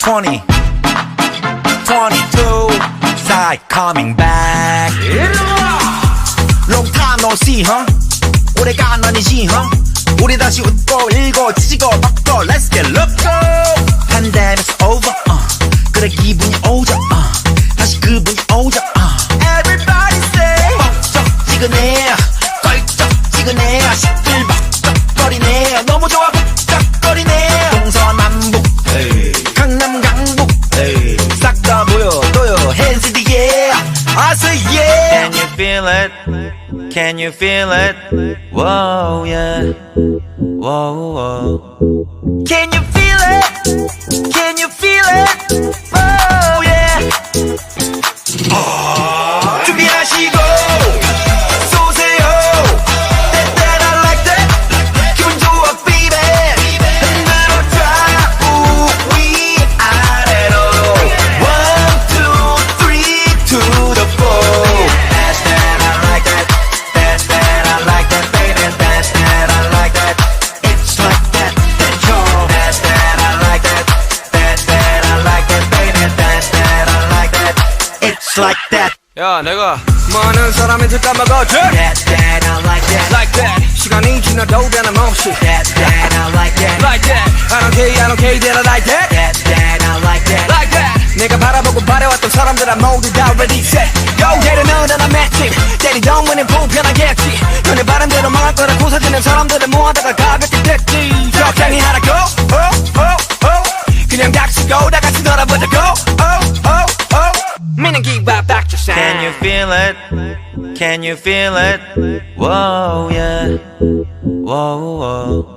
20 22 side coming back Long time no see huh 오래간 아니지 huh 우리 다시 웃고 일고 지지고 바꿔 Let's get loco Pandemic's over 그래 기분이 오죠 다시 그분이 오죠 Everybody say 벅적지근해 껄쩍지근해 시끌벅적거리네 너무 좋아 벅적거리네 동서남북 강남 강북 싹 다 보여줘요 Hands in the air I say yeah Can you feel it? Can you feel it? Whoa, yeah. Whoa, whoa. Can you feel it? Can you feel it? Oh yeah. 준비하시고 쏘세요. That that I like that. 기분 좋아 baby. 흔들어줘 우위 아래로. 1, 2, 3 to the 4. That that I like that. That that I like that baby. That that I like that. It's like that. That yo. That that I like that. That that I like that baby. That that I like that. It's like that. 야 내가 많은 사람한테 까먹어줘 That that I like that. Like that 시간이 지나도 변함없이 That that I like that. Like that I don't care that I like that That that I like that. Like that 내가 바라보고 바래왔던 사람들아 모두 다 ready set Go 때리면 다 matching 때리던 문은 불편하겠지 너네 바람대로 망할 거라 고사지는 사람들을 모아다가 가볍게 됐지 적당히 하나 go 그냥 닥치고 다 같이 놀아보자 go 미는 기바 박자사 Can you feel it? Can you feel it? Whoa, yeah. Whoa, whoa.